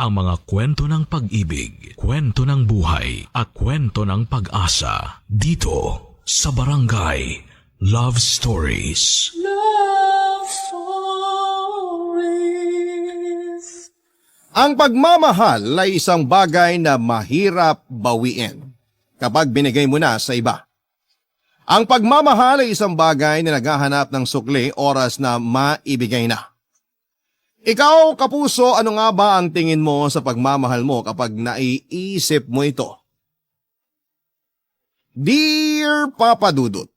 ang mga kwento ng pag-ibig, kwento ng buhay at kwento ng pag-asa dito sa Barangay Love Stories. Love Stories. Ang pagmamahal ay isang bagay na mahirap bawiin kapag binigay mo na sa iba. Ang pagmamahal ay isang bagay na naghahanap ng sukli oras na maibigay na. Ikaw, kapuso, ano nga ba ang tingin mo sa pagmamahal mo kapag naiisip mo ito? Dear Papa Dudut,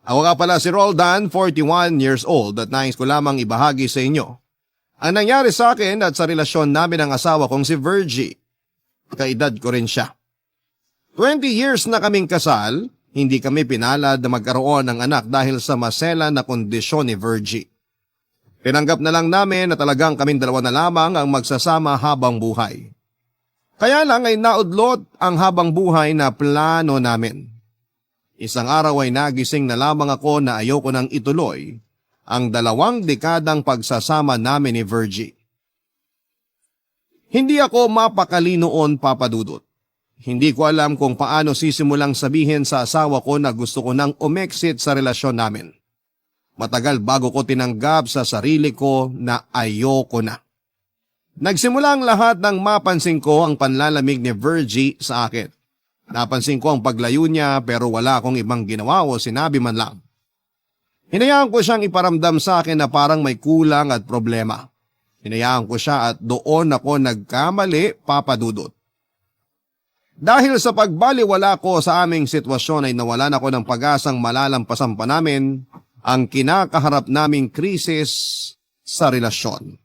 ako nga pala si Roldan, 41 years old at nais ko lamang ibahagi sa inyo ang nangyari sa akin at sa relasyon namin ng asawa kong si Virgie. Kaedad ko rin siya. 20 years na kaming kasal, hindi kami pinalad na magkaroon ng anak dahil sa masela na kondisyon ni Virgie. Tinanggap na lang namin na talagang kaming dalawa na lamang ang magsasama habang buhay. Kaya lang ay naudlot ang habang buhay na plano namin. Isang araw ay nagising na lamang ako na ayoko nang ituloy ang 2 dekadang pagsasama namin ni Virgie. Hindi ako mapakali noon, Papa Dudut. Hindi ko alam kung paano sisimulang sabihin sa asawa ko na gusto ko nang umexit sa relasyon namin. Matagal bago ko tinanggap sa sarili ko na ayoko na. Nagsimula ang lahat nang mapansin ko ang panlalamig ni Virgie sa akin. Napansin ko ang paglayo niya pero wala akong ibang ginawa o sinabi man lang. Hinayaan ko siyang iparamdam sa akin na parang may kulang at problema. Hinayaan ko siya at doon ako nagkamali, Papa Dudut. Dahil sa pagbaliwala ko sa aming sitwasyon ay nawalan ako ng pag-asang malalampasan pa namin ang kinakaharap naming krisis sa relasyon.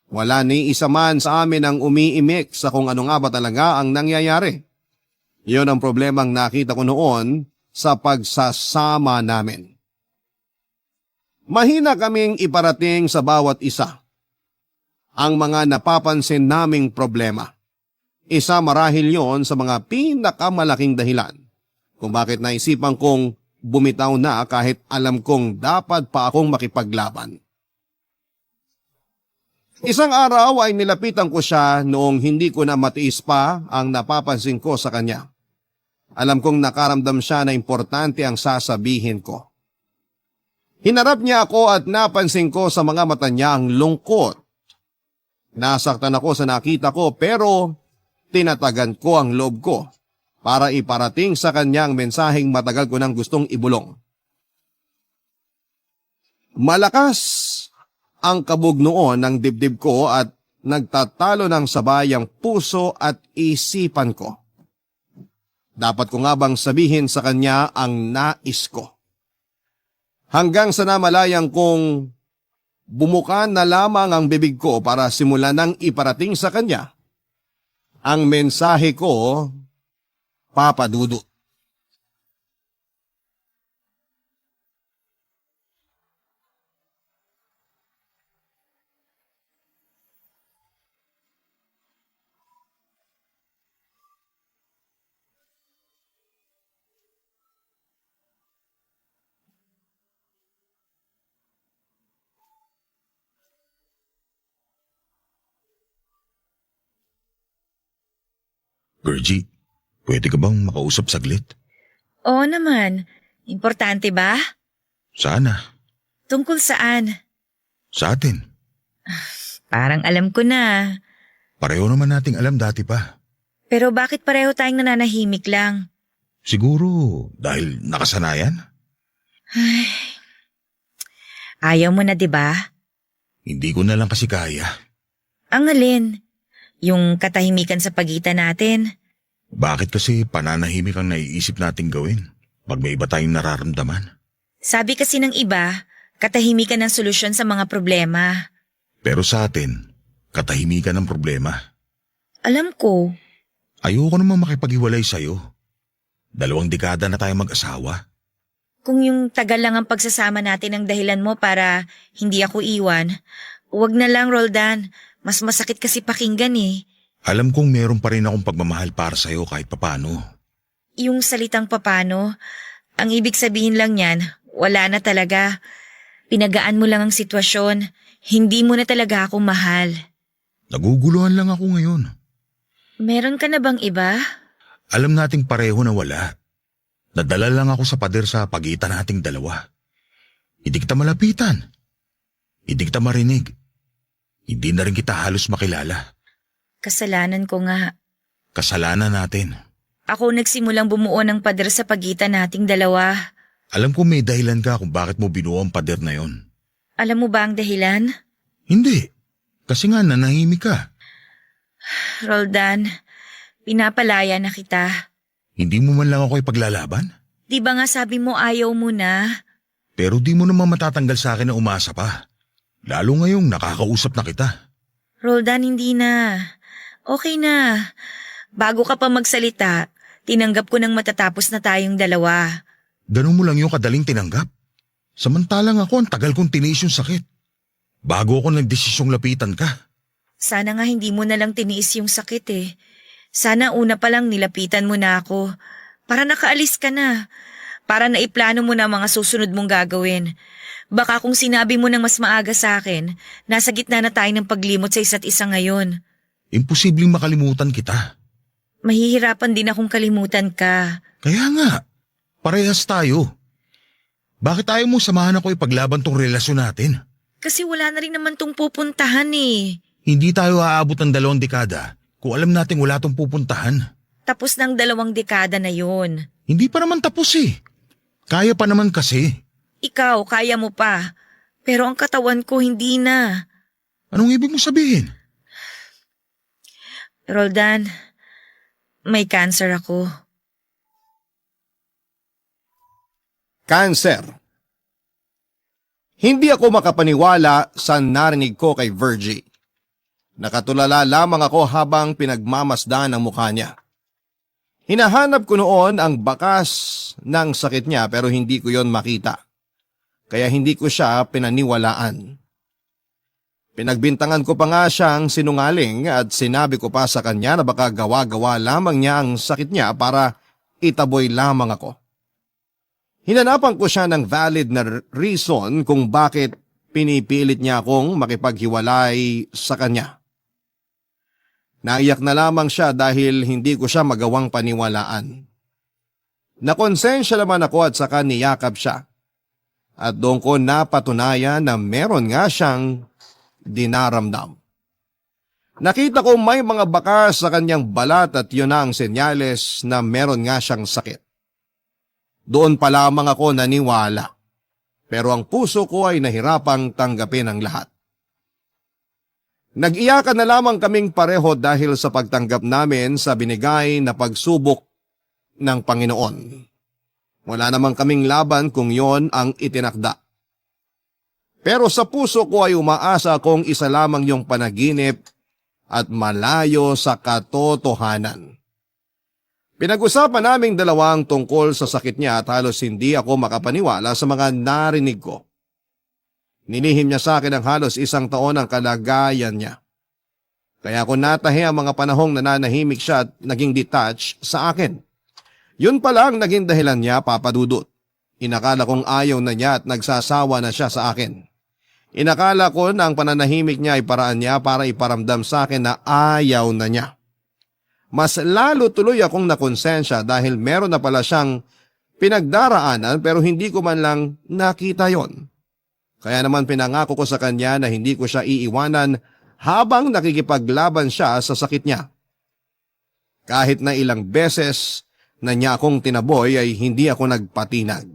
Wala ni isa man sa amin ang umiimik sa kung ano nga ba talaga ang nangyayari. Iyon ang problemang nakita ko noon sa pagsasama namin. Mahina kaming iparating sa bawat isa ang mga napapansin naming problema. Isa marahil yon sa mga pinakamalaking dahilan kung bakit naisipan kong bumitaw na kahit alam kong dapat pa akong makipaglaban. Isang araw ay nilapitan ko siya noong hindi ko na matiis pa ang napapansin ko sa kanya. Alam kong nakaramdam siya na importante ang sasabihin ko. Hinarap niya ako at napansin ko sa mga mata niya ang lungkot. Nasaktan ako sa nakita ko pero tinatagan ko ang loob ko para iparating sa kanyang mensaheng matagal ko nang gustong ibulong. Malakas ang kabog noon ng dibdib ko at nagtatalo ng sabay ang puso at isipan ko. Dapat ko nga bang sabihin sa kanya ang nais ko? Hanggang sa namalayang kong bumuka na lamang ang bibig ko para simulan ng iparating sa kanya ang mensahe ko, Papa Dudut. Virgie, pwede ka bang makausap saglit? Oo naman. Importante ba? Sana. Tungkol saan? Sa atin. Parang alam ko na. Pareho naman nating alam dati pa. Pero bakit pareho tayong nananahimik lang? Siguro dahil nakasanayan? Ayaw mo na, 'di ba? Hindi ko na lang kasi kaya. Ang alin? Yung katahimikan sa pagitan natin? Bakit kasi pananahimik ang naiisip nating gawin pag may iba tayong nararamdaman? Sabi kasi ng iba, katahimikan ang solusyon sa mga problema. Pero sa atin, katahimikan ang problema. Alam ko. Ayoko naman makipaghiwalay sa'yo. 2 dekada na tayo mag-asawa. Kung yung tagal lang ang pagsasama natin ang dahilan mo para hindi ako iwan, huwag na lang, Roldan. Mas masakit kasi pakinggan eh. Alam kong meron pa rin akong pagmamahal para sa'yo kahit papano. Yung salitang papano, ang ibig sabihin lang niyan, wala na talaga. Pinagaan mo lang ang sitwasyon, hindi mo na talaga ako mahal. Naguguluhan lang ako ngayon. Meron ka na bang iba? Alam nating pareho na wala. Nadala lang ako sa pader sa pagitan nating dalawa. Hindi kita malapitan. Hindi kita marinig. Hindi na rin kita halos makilala. Kasalanan ko nga. Kasalanan natin. Ako nagsimulang bumuo ng pader sa pagitan nating dalawa. Alam ko may dahilan ka kung bakit mo binuo ang pader na yon. Alam mo ba ang dahilan? Hindi. Kasi nga nanahimik ka. Roldan, pinapalaya na kita. Hindi mo man lang ako ipaglalaban? Di ba nga sabi mo ayaw mo na? Pero di mo naman matatanggal sa akin na umasa pa. Lalo ngayong nakakausap na kita. Roldan, hindi na. Okay na. Bago ka pa magsalita, tinanggap ko nang matatapos na tayong dalawa. Ganun mo lang yung kadaling tinanggap. Samantalang ako ang tagal kong tiniis yung sakit. Bago ako nagdesisyong lapitan ka. Sana nga hindi mo na lang tiniis yung sakit eh. Sana una pa lang nilapitan mo na ako. Para nakaalis ka na. Para naiplano mo na ang mga susunod mong gagawin. Baka kung sinabi mo nang mas maaga sa akin, nasa gitna na tayo ng paglimot sa isa't isa ngayon. Imposibleng makalimutan kita. Mahihirapan din akong kalimutan ka. Kaya nga, parehas tayo. Bakit ayaw mo samahan ako ipaglaban tong relasyon natin? Kasi wala na rin naman tong pupuntahan eh. Hindi tayo aabot ng 2 dekada kung alam nating wala tong pupuntahan. Tapos ng 2 dekada na yun. Hindi pa naman tapos eh. Kaya pa naman kasi. Ikaw, kaya mo pa. Pero ang katawan ko hindi na. Anong ibig mo sabihin? Roldan, may cancer ako. Cancer. Hindi ako makapaniwala sa narinig ko kay Virgie. Nakatulala lamang ako habang pinagmamasdan ang mukha niya. Hinahanap ko noon ang bakas ng sakit niya pero hindi ko yon makita. Kaya hindi ko siya pinaniwalaan. Pinagbintangan ko pa nga siyang sinungaling at sinabi ko pa sa kanya na baka gawa-gawa lamang niya ang sakit niya para itaboy lamang ako. Hinanapan ko siya ng valid na reason kung bakit pinipilit niya akong makipaghiwalay sa kanya. Naiyak na lamang siya dahil hindi ko siya magawang paniwalaan. Nakonsensya naman ako at saka niyakap siya. At doon ko napatunayan na meron nga siyang dinaramdam. Nakita ko may mga bakas sa kanyang balat at yun na ang senyales na meron nga siyang sakit. Doon pa lamang ako naniwala. Pero ang puso ko ay nahirapang tanggapin ang lahat. Nag-iyakan na lamang kaming pareho dahil sa pagtanggap namin sa binigay na pagsubok ng Panginoon. Wala namang kaming laban kung yon ang itinakda. Pero sa puso ko ay umaasa kung isa lamang yung panaginip at malayo sa katotohanan. Pinag-usapan naming dalawang tungkol sa sakit niya at halos hindi ako makapaniwala sa mga narinig ko. Nilihim niya sa akin ang halos 1 taon ang kalagayan niya. Kaya ako natahi ang mga panahong nananahimik siya at naging detached sa akin. Yun pala ang naging dahilan niya, Papa Dudut. Inakala kong ayaw na niya at nagsasawa na siya sa akin. Inakala ko na ang pananahimik niya ay paraan niya para iparamdam sa akin na ayaw na niya. Mas lalo tuloy akong nakonsensya dahil meron na pala siyang pinagdaraanan pero hindi ko man lang nakita yon. Kaya naman pinangako ko sa kanya na hindi ko siya iiwanan habang nakikipaglaban siya sa sakit niya. Kahit na ilang beses na niya akong tinaboy ay hindi ako nagpatinag.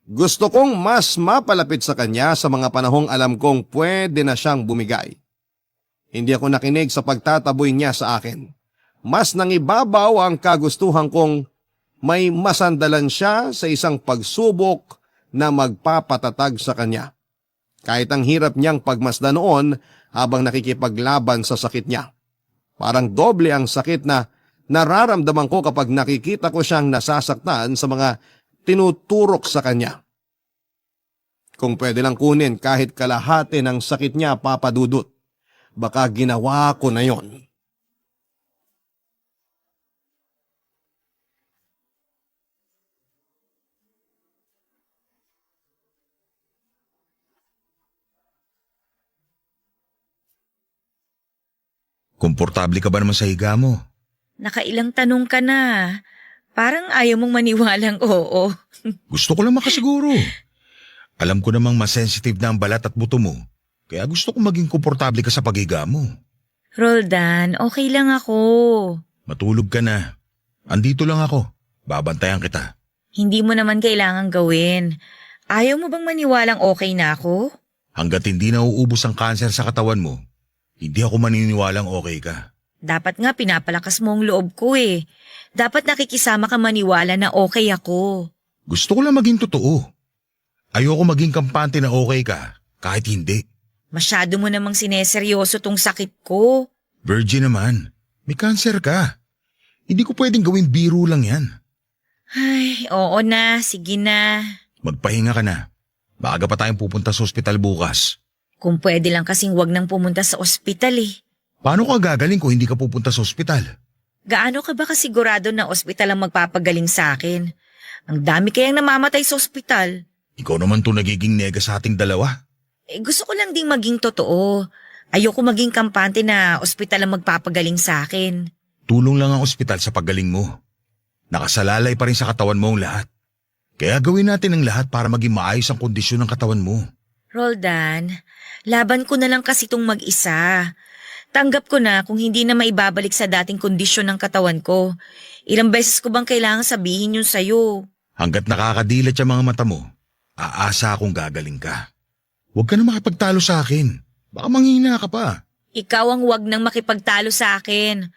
Gusto kong mas mapalapit sa kanya sa mga panahong alam kong pwede na siyang bumigay. Hindi ako nakinig sa pagtataboy niya sa akin. Mas nangibabaw ang kagustuhan kong may masandalan siya sa isang pagsubok na magpapatatag sa kanya. Kahit ang hirap niyang pagmasdan noon habang nakikipaglaban sa sakit niya. Parang doble ang sakit na nararamdaman ko kapag nakikita ko siyang nasasaktan sa mga tinuturok sa kanya. Kung pwede lang kunin kahit kalahati ng sakit niya, Papa Dudut, baka ginawa ko na yon. Komportable ka ba naman sa higa mo? Nakailang tanong ka na. Parang ayaw mong maniwalang oo. Gusto ko lang makasiguro. Alam ko namang mas sensitive na ang balat at buto mo, kaya gusto ko maging komportable ka sa paghiga mo. Roldan, okay lang ako. Matulog ka na. Andito lang ako. Babantayan kita. Hindi mo naman kailangang gawin. Ayaw mo bang maniwalang okay na ako? Hanggat hindi nauubos ang kanser sa katawan mo, hindi ako maniniwalang okay ka. Dapat nga pinapalakas mo ang loob ko eh. Dapat nakikisama ka maniwala na okay ako. Gusto ko lang maging totoo. Ayoko maging kampante na okay ka, kahit hindi. Masyado mo namang sineseryoso tong sakit ko. Virgin naman, may kanser ka. Hindi ko pwedeng gawing biro lang yan. Ay, oo na, sige na. Magpahinga ka na. Maaga pa tayong pupunta sa ospital bukas. Kung pwede lang kasing wag nang pumunta sa ospital eh. Paano ka gagaling kung hindi ka pupunta sa ospital? Gaano ka ba kasigurado na ospital ang magpapagaling sa akin? Ang dami kayang namamatay sa ospital. Ikaw naman to nagiging nega sa ating dalawa. Gusto ko lang ding maging totoo. Ayoko maging kampante na ospital ang magpapagaling sa akin. Tulong lang ang ospital sa paggaling mo. Nakasalalay pa rin sa katawan mo ang lahat. Kaya gawin natin ang lahat para maging maayos ang kondisyon ng katawan mo. Roldan, laban ko na lang kasi itong mag-isa. Tanggap ko na kung hindi na maibabalik sa dating kondisyon ng katawan ko. Ilang beses ko bang kailangan sabihin yun sa'yo? Hanggat nakakadilat yung mga mata mo, aasa akong gagaling ka. Huwag ka na makipagtalo sa akin. Baka manghina ka pa. Ikaw ang wag nang makipagtalo sa akin.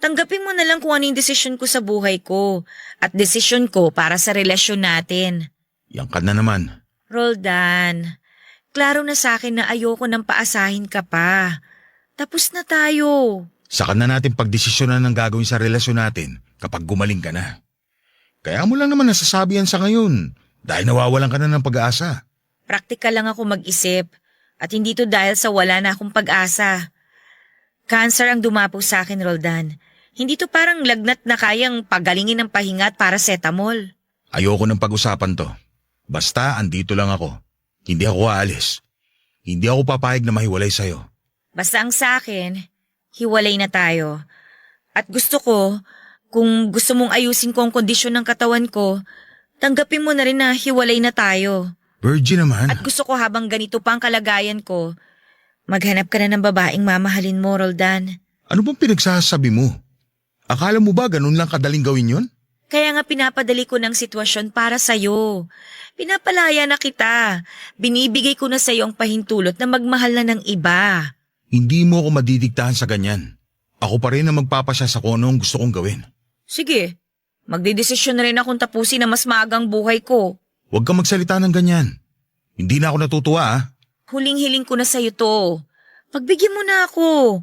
Tanggapin mo na lang kung ano yung desisyon ko sa buhay ko at desisyon ko para sa relasyon natin. Yan ka na naman. Roldan, klaro na sa akin na ayoko nang paasahin ka pa. Tapos na tayo. Saka na natin pagdesisyonan ng gagawin sa relasyon natin kapag gumaling ka na. Kaya mo lang naman nasasabi yan sa ngayon dahil nawawalan ka na ng pag-asa. Praktikal lang ako mag-isip at hindi to dahil sa wala na akong pag-asa. Cancer ang dumapo sa akin, Roldan. Hindi to parang lagnat na kayang pagalingin ng pahinga at paracetamol. Ayoko ng pag-usapan to. Basta andito lang ako. Hindi ako aalis. Hindi ako papayag na mahiwalay sa'yo. Basta ang sa akin, hiwalay na tayo. At gusto ko, kung gusto mong ayusin ko ang kondisyon ng katawan ko, tanggapin mo na rin na hiwalay na tayo. Virgin naman. At gusto ko habang ganito pa ang kalagayan ko, maghanap ka na ng babaeng mamahalin mo, Roldan. Ano bang pinagsasabi mo? Akala mo ba ganun lang kadaling gawin yon? Kaya nga pinapadali ko ng sitwasyon para sa'yo. Pinapalaya na kita. Binibigay ko na sa'yo ang pahintulot na magmahal na ng iba. Hindi mo ako madidiktahan sa ganyan. Ako pa rin ang magpapasya sa kung ano ang gusto kong gawin. Sige, magdedesisyon na rin akong tapusin na mas maagang buhay ko. Huwag kang magsalita ng ganyan. Hindi na ako natutuwa ah. Huling-hiling ko na sa'yo to. Pagbigyan mo na ako.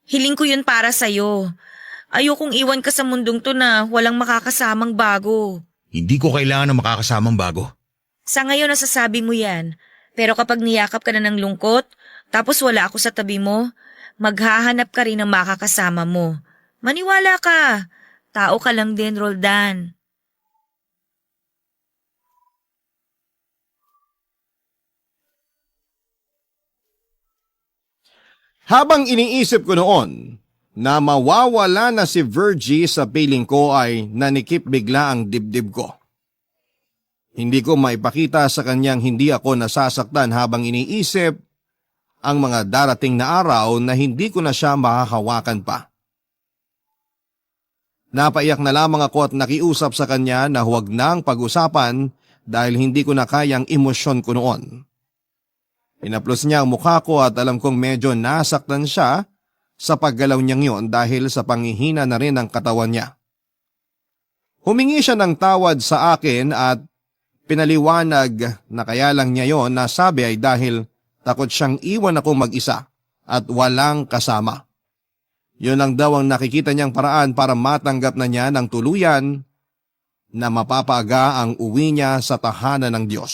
Hiling ko yun para sa'yo. Ayokong iwan ka sa mundong to na walang makakasamang bago. Hindi ko kailangan ng makakasamang bago. Sa ngayon nasasabi mo yan. Pero kapag niyakap ka na ng lungkot, tapos wala ako sa tabi mo, maghahanap ka rin ng makakasama mo. Maniwala ka. Tao ka lang din, Roldan. Habang iniisip ko noon na mawawala na si Virgie sa piling ko ay nanikip bigla ang dibdib ko. Hindi ko maipakita sa kanyang hindi ako nasasaktan habang iniisip ang mga darating na araw na hindi ko na siya makakawakan pa. Napaiyak na lamang ako at nakiusap sa kanya na huwag nang pag-usapan dahil hindi ko na kayang emosyon ko noon. Pinaplos niya ang mukha ko at alam kong medyo nasaktan siya sa paggalaw niyang yon dahil sa panghihina na rin ng katawan niya. Humingi siya ng tawad sa akin at pinaliwanag na kaya lang niya yon na sabi ay dahil takot siyang iwan ako mag-isa at walang kasama. Yun lang daw ang nakikita niyang paraan para matanggap na niya ng tuluyan na mapapaaga ang uwi niya sa tahanan ng Diyos.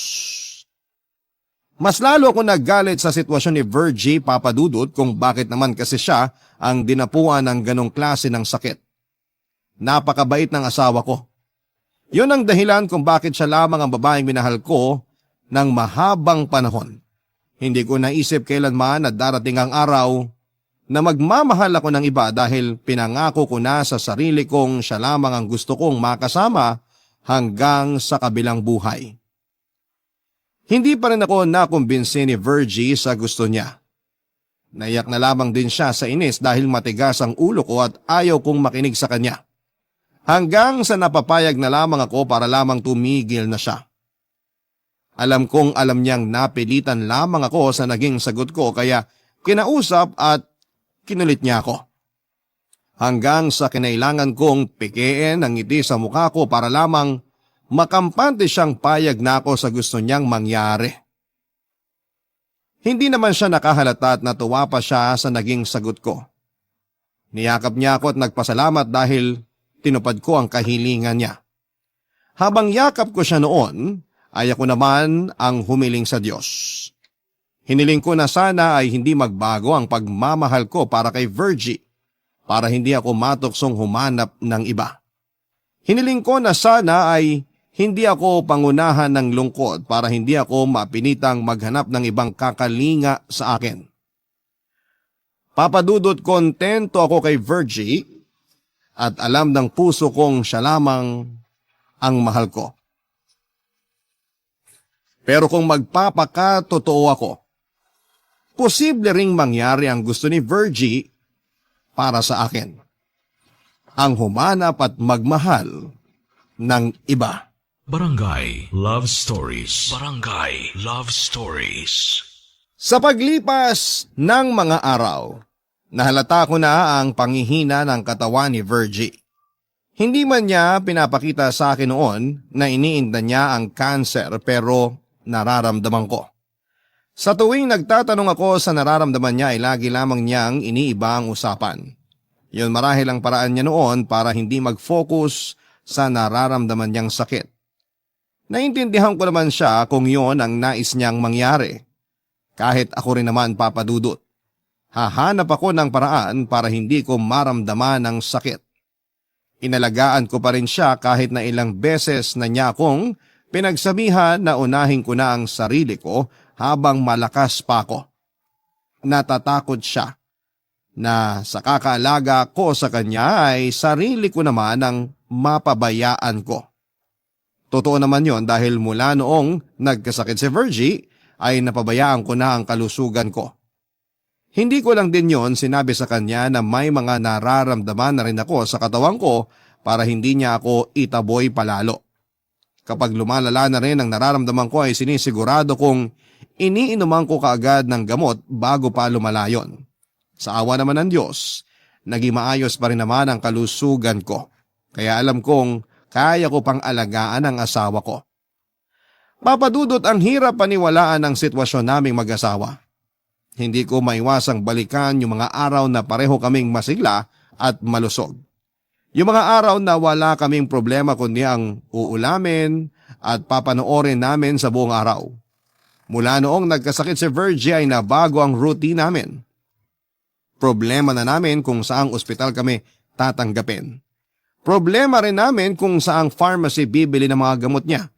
Mas lalo ako naggalit sa sitwasyon ni Virgie Papadudut kung bakit naman kasi siya ang dinapuan ng ganong klase ng sakit. Napakabait ng asawa ko. Yun ang dahilan kung bakit siya lamang ang babaeng minahal ko ng mahabang panahon. Hindi ko naisip kailanman na darating ang araw na magmamahal ako ng iba dahil pinangako ko na sa sarili kong siya lamang ang gusto kong makasama hanggang sa kabilang buhay. Hindi pa rin ako nakumbinsi ni Virgie sa gusto niya. Naiyak na lamang din siya sa inis dahil matigas ang ulo ko at ayaw kong makinig sa kanya. Hanggang sa napapayag na lamang ako para lamang tumigil na siya. Alam kong alam niyang napilitan lamang ako sa naging sagot ko kaya kinausap at kinulit niya ako. Hanggang sa kinailangan kong pikiin ang ngiti sa mukha ko para lamang makampante siyang payag na ako sa gusto niyang mangyari. Hindi naman siya nakahalata at natuwa pa siya sa naging sagot ko. Niyakap niya ako at nagpasalamat dahil tinupad ko ang kahilingan niya. Habang yakap ko siya noon, ay ako naman ang humiling sa Diyos. Hiniling ko na sana ay hindi magbago ang pagmamahal ko para kay Virgie, para hindi ako matuksong humanap ng iba. Hiniling ko na sana ay hindi ako pangunahan ng lungkot para hindi ako mapinitang maghanap ng ibang kakalinga sa akin. Papadudot kontento ako kay Virgie at alam ng puso kong siya lamang ang mahal ko. Pero kung magpapakatotoo ako, posible ring mangyari ang gusto ni Virgie para sa akin. Ang humanap at magmahal ng iba. Barangay Love Stories. Barangay Love Stories. Sa paglipas ng mga araw, nahalata ko na ang panghihina ng katawan ni Virgie. Hindi man niya pinapakita sa akin noon na iniinda niya ang cancer pero nararamdaman ko. Sa tuwing nagtatanong ako sa nararamdaman niya ay lagi lamang niyang iniiba ang usapan. Yun marahil ang paraan niya noon para hindi mag-focus sa nararamdaman niyang sakit. Naintindihan ko naman siya kung yun ang nais niyang mangyari. Kahit ako rin naman papadudot. Hahanap ako ng paraan para hindi ko maramdaman ang sakit. Inalagaan ko pa rin siya kahit na ilang beses na niya akong pinagsabihan na unahin ko na ang sarili ko habang malakas pa ako. Natatakot siya na sa kakaalaga ko sa kanya ay sarili ko naman ang mapabayaan ko. Totoo naman yon dahil mula noong nagkasakit si Virgie ay napabayaan ko na ang kalusugan ko. Hindi ko lang din yon sinabi sa kanya na may mga nararamdaman na rin ako sa katawan ko para hindi niya ako itaboy palalo. Kapag lumalala na rin ang nararamdaman ko ay sinisigurado kong iniinuman ko kaagad ng gamot bago pa lumalayon. Sa awa naman ng Diyos, naging maayos pa rin naman ang kalusugan ko. Kaya alam kong kaya ko pang alagaan ang asawa ko. Papadudot ang hirap paniwalaan ng sitwasyon naming mag-asawa. Hindi ko maiwasang balikan yung mga araw na pareho kaming masigla at malusog. Yung mga araw na wala kaming problema kundi ang uulamin at papanoorin namin sa buong araw. Mula noong nagkasakit si Virgie ay nabago ang routine namin. Problema na namin kung saang ospital kami tatanggapin. Problema rin namin kung saang pharmacy bibili ng mga gamot niya.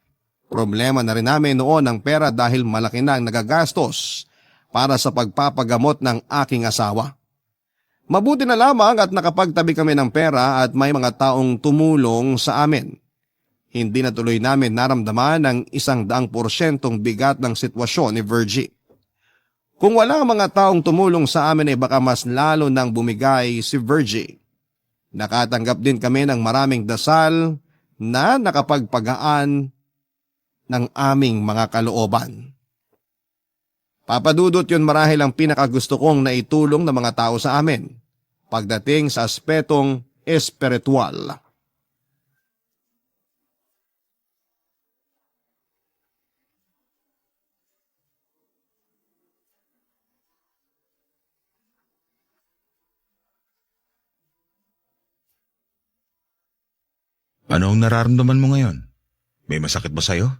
Problema na rin namin noon ang pera dahil malaki na ang nagagastos para sa pagpapagamot ng aking asawa. Mabuti na lamang at nakapagtabi kami ng pera at may mga taong tumulong sa amin. Hindi na tuloy namin naramdaman ang 100% bigat ng sitwasyon ni Virgie. Kung wala mga taong tumulong sa amin ay baka mas lalo nang bumigay si Virgie. Nakatanggap din kami ng maraming dasal na nakapagpagaan ng aming mga kalooban. Papadudot yun marahil ang pinakagusto kong naitulong ng mga tao sa amin pagdating sa aspetong espiritual. Ano ang nararamdaman mo ngayon? May masakit ba sa'yo?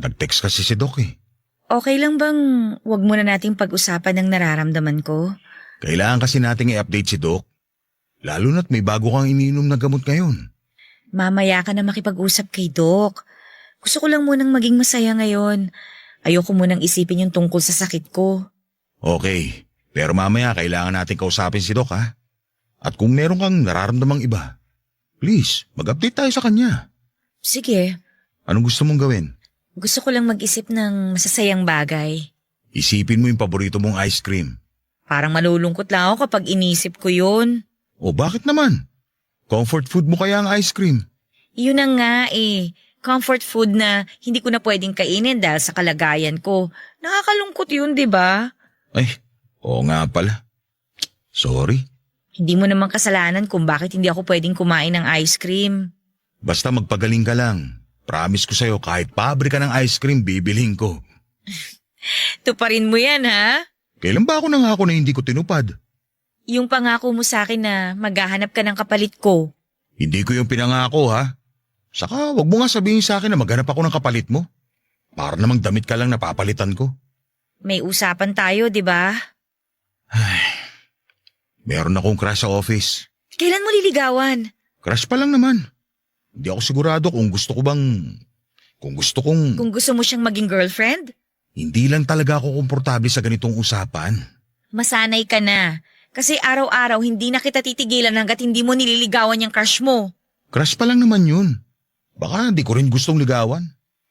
Nag-text kasi si Doc eh. Okay lang bang wag muna nating pag-usapan ng nararamdaman ko? Kailangan kasi nating i-update si Doc. Lalo na't may bago kang iniinom na gamot ngayon. Mamaya ka na makipag-usap kay Doc. Gusto ko lang munang maging masaya ngayon. Ayoko munang isipin yung tungkol sa sakit ko. Okay, Pero mamaya kailangan natin kausapin si Doc, ha? At kung meron kang nararamdamang iba, please, mag-update tayo sa kanya. Sige, Anong gusto mong gawin? gusto ko lang mag-isip ng masasayang bagay. Isipin mo yung paborito mong ice cream. Parang malulungkot lang ako kapag inisip ko yun. O bakit naman? Comfort food mo kaya ang ice cream? Yun na nga eh. Comfort food na hindi ko na pwedeng kainin dahil sa kalagayan ko. Nakakalungkot yun, di ba? Ay, oo nga pala. Sorry. Hindi mo naman kasalanan kung bakit hindi ako pwedeng kumain ng ice cream. Basta magpagaling ka lang. Promise ko sa'yo kahit pabrika ng ice cream bibilhin ko. Tuparin mo yan, ha? Kailan ba ako nangako na hindi ko tinupad? Yung pangako mo sa akin na maghahanap ka ng kapalit ko. Hindi ko yung pinangako, ha? Saka wag mo nga sabihin sa akin na maghanap ako ng kapalit mo. Para namang damit ka lang napapalitan ko. May usapan tayo, di ba? Meron akong crush sa office. Kailan mo liligawan? Crush pa lang naman. Hindi ako sigurado kung gusto ko bang... Kung gusto kong... Kung gusto mo siyang maging girlfriend? Hindi lang talaga ako komportable sa ganitong usapan. Masanay ka na. Kasi araw-araw hindi na kita titigilan hanggat hindi mo nililigawan yung crush mo. Crush pa lang naman yun. Baka di ko rin gustong ligawan.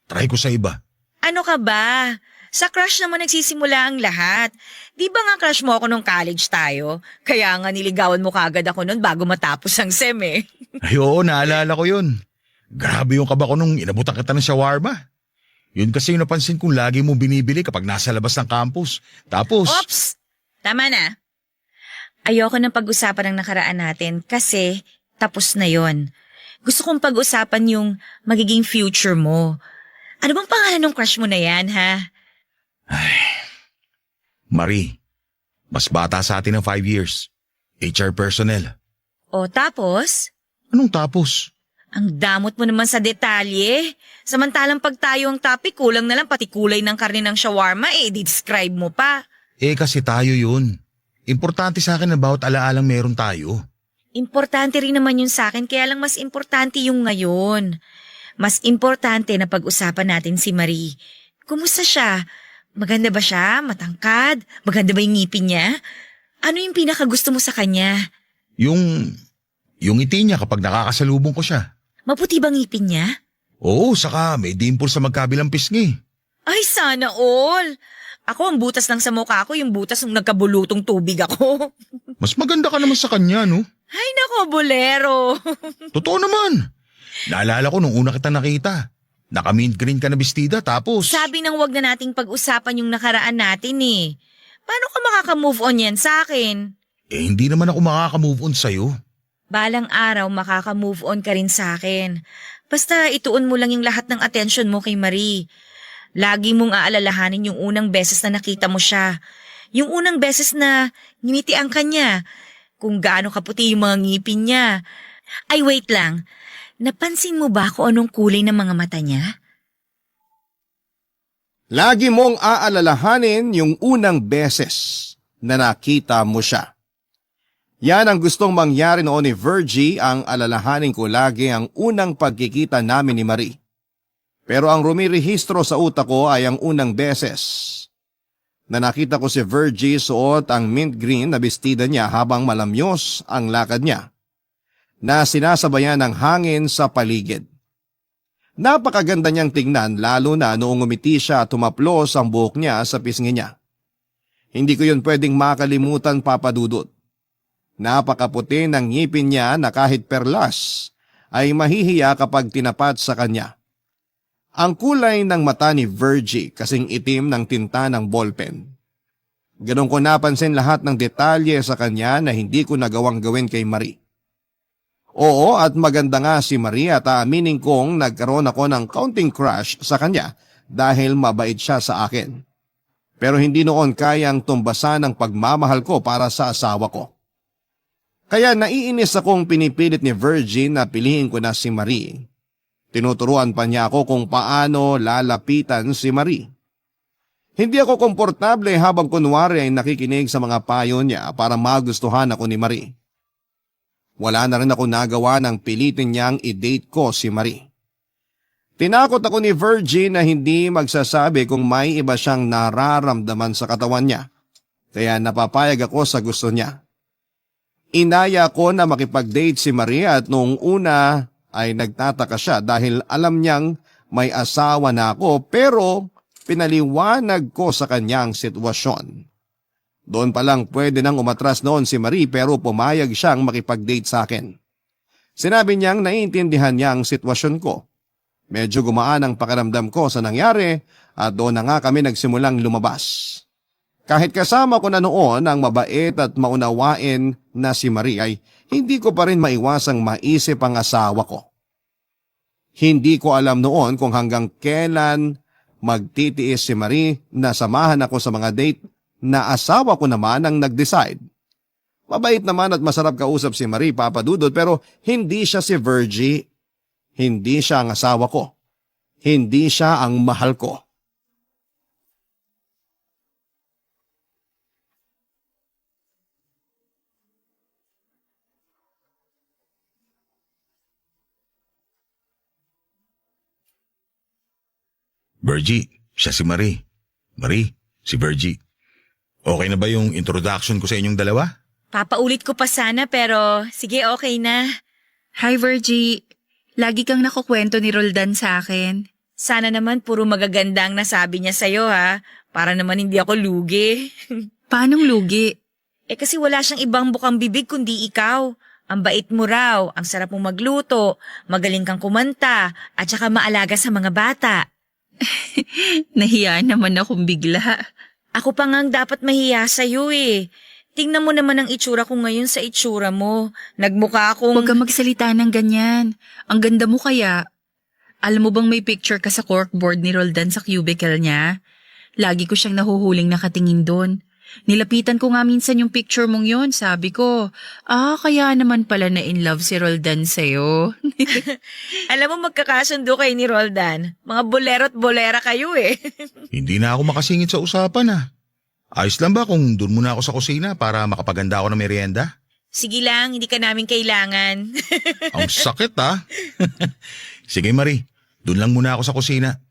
Try ko sa iba. Ano ka ba? Sa crush naman nagsisimula ang lahat. Di ba nga crush mo ako nung college tayo? Kaya nga niligawan mo kagad ako nun bago matapos ang SEM eh. Ay oo, naalala ko yun. Grabe yung kaba ko nung inabutan kita ng shawarma. Yun kasi yung napansin kong lagi mo binibili kapag nasa labas ng campus. Tapos... Oops! Tama na. Ayoko nang pag-usapan ng nakaraan natin kasi tapos na yon. Gusto kong pag-usapan yung magiging future mo. Ano bang pangalan ng crush mo na yan, ha? Marie, mas bata sa atin ng 5 years. HR personnel. O tapos? Anong tapos? Ang damot mo naman sa detalye. Samantalang pag tayo ang topic, kulang na lang pati kulay ng karne ng shawarma di-describe mo pa. Kasi tayo yun. Importante sa akin na bawat alaalang meron tayo. Importante rin naman yun sa akin, kaya lang mas importante yung ngayon. Mas importante na pag-usapan natin si Marie. Kumusta siya? Maganda ba siya? Matangkad? Maganda ba yung ngipin niya? Ano yung pinakagusto mo sa kanya? Yung ngiti niya kapag nakakasalubong ko siya. Maputi bang ngipin niya? Oo, saka may dimple sa magkabilang pisngi. Ay, sana all! Ako ang butas lang sa mukha ko, yung butas ng nagkabulutong tubig ako. Mas maganda ka naman sa kanya, no? Ay, nako, bolero! Totoo naman. Naalala ko nung una kita nakita. Naka-mint green ka na bestida tapos... Sabi nang wag na nating pag-usapan yung nakaraan natin eh. Paano ka makaka-move on yan sa akin? hindi naman ako makaka-move on sa'yo. Balang araw makaka-move on ka rin sa akin. Basta ituon mo lang yung lahat ng attention mo kay Marie. Lagi mong aalalahanin yung unang beses na nakita mo siya. Yung unang beses na nginitian ka niya. Kung gaano kaputi yung mga ngipin niya. Ay, wait lang. Napansin mo ba kung anong kulay ng mga mata niya? Lagi mong aalalahanin yung unang beses na nakita mo siya. Yan ang gustong mangyari noon ni Virgie, ang alalahanin ko lagi ang unang pagkikita namin ni Marie. Pero ang rumirehistro sa utak ko ay ang unang beses na nakita ko si Virgie suot ang mint green na bestida niya habang malamyos ang lakad niya, na sinasabayan ng hangin sa paligid. Napakaganda niyang tingnan lalo na noong umiti siya at tumaplos ang buhok niya sa pisngi niya. Hindi ko yun pwedeng makalimutan, Papa Dudut. Napakaputi ng ngipin niya na kahit perlas ay mahihiya kapag tinapat sa kanya. Ang kulay ng mata ni Virgie kasing itim ng tinta ng ballpen. Ganun ko napansin lahat ng detalye sa kanya na hindi ko nagawang gawin kay Marie. Oo, at maganda nga si Marie at aaminin kong nagkaroon ako ng counting crush sa kanya dahil mabait siya sa akin. Pero hindi noon kayang tumbasan ang pagmamahal ko para sa asawa ko. Kaya naiinis akong pinipilit ni Virgie na piliin ko na si Marie. Tinuturuan pa niya ako kung paano lalapitan si Marie. Hindi ako komportable habang kunwari ay nakikinig sa mga payo niya para magustuhan ako ni Marie. Wala na rin ako nagawa ng pilitin niyang i-date ko si Marie. Tinakot ako ni Virgie na hindi magsasabi kung may iba siyang nararamdaman sa katawan niya. Kaya napapayag ako sa gusto niya. Inaya ko na makipag-date si Marie at noong una ay nagtataka siya dahil alam niyang may asawa na ako pero pinaliwanag ko sa kanyang sitwasyon. Doon pa lang pwede nang umatras noon si Marie pero pumayag siyang makipag-date sa akin. Sinabi niyang naiintindihan niya ang sitwasyon ko. Medyo gumaan ang pakiramdam ko sa nangyari at doon na nga kami nagsimulang lumabas. Kahit kasama ko na noon ang mabait at maunawain na si Marie ay hindi ko pa rin maiwasang maisip ang asawa ko. Hindi ko alam noon kung hanggang kailan magtitiis si Marie na samahan ako sa mga date na asawa ko naman ang nag-decide. Mabait naman at masarap kausap si Marie, Papa Dudut, pero hindi siya si Virgie. Hindi siya ang asawa ko. Hindi siya ang mahal ko. Virgie, siya si Marie. Marie, si Virgie. Okay na ba yung introduction ko sa inyong dalawa? Papaulit ko pa sana pero sige okay na. Hi Virgie, lagi kang nakukwento ni Roldan sa akin. Sana naman puro magaganda ang nasabi niya sa'yo ha, para naman hindi ako lugi. Paanong lugi? Kasi wala siyang ibang bukang bibig kundi ikaw. Ang bait mo raw, ang sarap mong magluto, magaling kang kumanta, at saka maalaga sa mga bata. Nahiya naman akong bigla. Ako pa nga ang dapat mahiya sa'yo eh. Tingnan mo naman ang itsura ko ngayon sa itsura mo. Nagmukha akong... Huwag kang magsalita ng ganyan. Ang ganda mo kaya. Alam mo bang may picture ka sa corkboard ni Roldan sa cubicle niya? Lagi ko siyang nahuhuling nakatingin doon. Nilapitan ko nga minsan yung picture mong yon. Sabi ko, kaya naman pala na in love si Roldan sa'yo. Alam mo magkakasundo kayo ni Roldan. Mga bolero't bolera kayo eh. Hindi na ako makasingit sa usapan Ayos lang ba kung doon muna ako sa kusina para makapaganda ako ng merienda? Sige lang, hindi ka namin kailangan. Ang sakit Sige Marie, doon lang muna ako sa kusina.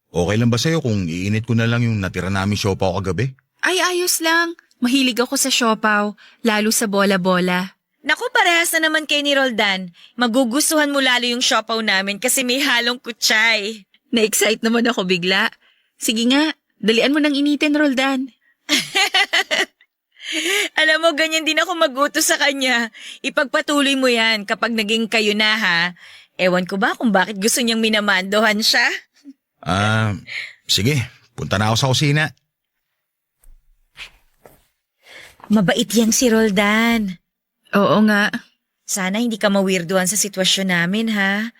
Okay lang ba sa'yo kung iinit ko na lang yung natira namin siopaw kagabi? Ay, ayos lang. Mahilig ako sa siopaw, lalo sa bola-bola. Naku, parehas na naman kay ni Roldan. Magugustuhan mo lalo yung siopaw namin kasi may halong kutsay. Na-excite naman ako bigla. Sige nga, dalian mo nang initin, Roldan. Alam mo, ganyan din ako magutos sa kanya. Ipagpatuloy mo yan kapag naging kayo na ha. Ewan ko ba kung bakit gusto niyang minamandohan siya? Sige, punta na ako sa kusina. Mabait yang si Roldan. Oo nga. Sana hindi ka mawirduhan sa sitwasyon namin ha.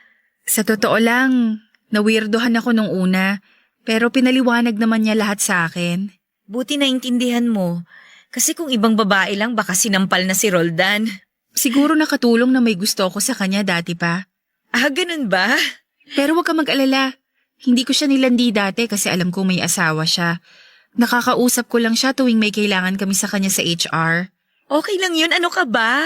Sa totoo lang, nawirdohan ako nung una, pero pinaliwanag naman niya lahat sa akin. Buti naintindihan mo. Kasi kung ibang babae lang baka sinampal na si Roldan. Siguro nakatulong na may gusto ako sa kanya dati pa. Ganun ba? Pero huwag ka mag-alala. Hindi ko siya nilandi dati kasi alam ko may asawa siya. Nakakausap ko lang siya tuwing may kailangan kami sa kanya sa HR. Okay lang yun, ano ka ba?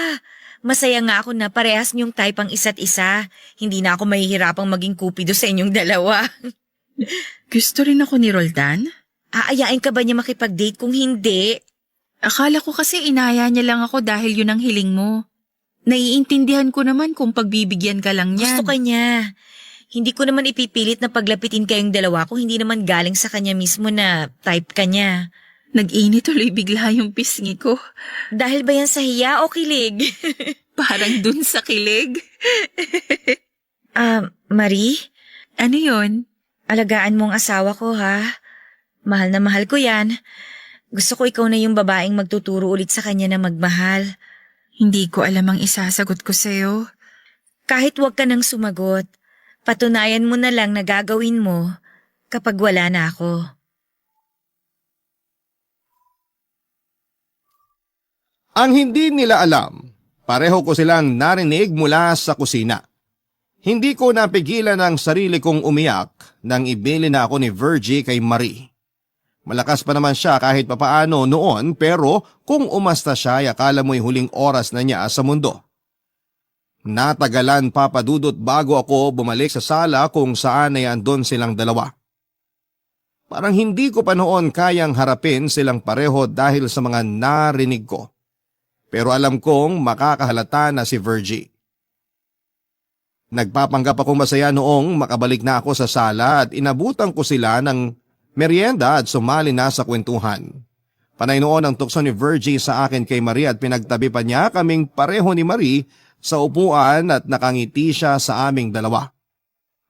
Masaya nga ako na parehas niyong type ang isa't isa. Hindi na ako mahihirapang maging kupido sa inyong dalawa. Gusto rin ako ni Roldan? Aayain ka ba niya makipag-date kung hindi? Akala ko kasi inaya niya lang ako dahil yun ang hiling mo. Naiintindihan ko naman kung pagbibigyan ka lang niyan. Gusto ka niya. Hindi ko naman ipipilit na paglapitin kayong dalawa kung hindi naman galing sa kanya mismo na type ka niya. Nag-init tuloy bigla yung pisngi ko. Dahil ba yan sa hiya o kilig? Parang dun sa kilig. Marie? Ano yun? Alagaan mo ang asawa ko ha. Mahal na mahal ko yan. Gusto ko ikaw na yung babaeng magtuturo ulit sa kanya na magmahal. Hindi ko alam ang isasagot ko sa'yo. Kahit wag ka nang sumagot, patunayan mo na lang na gagawin mo kapag wala na ako. Ang hindi nila alam, pareho ko silang narinig mula sa kusina. Hindi ko napigilan ang sarili kong umiyak nang ibili na ako ni Virgie kay Marie. Malakas pa naman siya kahit papaano noon pero kung umasta siya ay akala mo'y huling oras na niya sa mundo. Natagalan Papa Dudut bago ako bumalik sa sala kung saan ay andon silang dalawa. Parang hindi ko pa noon kayang harapin silang pareho dahil sa mga narinig ko. Pero alam kong makakahalata na si Virgie. Nagpapanggap akong masaya noong makabalik na ako sa sala at inabutan ko sila ng merienda at sumali na sa kwentuhan. Panay noon ang tukso ni Virgie sa akin kay Marie at pinagtabi pa niya kaming pareho ni Marie sa upuan at nakangiti siya sa aming dalawa.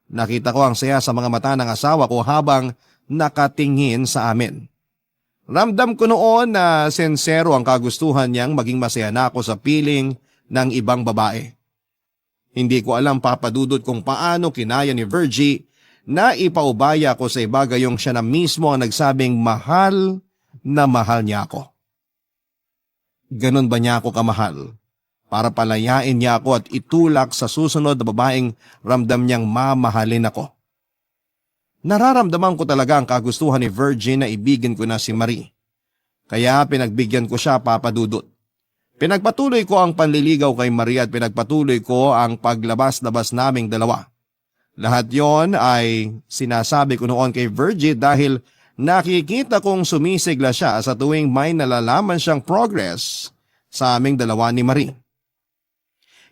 Nakita ko ang saya sa mga mata ng asawa ko habang nakatingin sa amin. Ramdam ko noon na sensero ang kagustuhan niyang maging masaya na ako sa piling ng ibang babae. Hindi ko alam papadudot kung paano kinaya ni Virgie na ipaubaya ko sa iba gayong siya na mismo ang nagsabing mahal na mahal niya ako. Ganon ba niya ako kamahal? Para palayain niya ako at itulak sa susunod na babaeng ramdam niyang mamahalin ako. Nararamdaman ko talaga ang kagustuhan ni Virgie na ibigin ko na si Marie. Kaya pinagbigyan ko siya papadudot. Pinagpatuloy ko ang panliligaw kay Marie at pinagpatuloy ko ang paglabas-labas naming dalawa. Lahat yon ay sinasabi ko noon kay Virgie dahil nakikita kong sumisigla siya sa tuwing may nalalaman siyang progress sa aming dalawa ni Marie.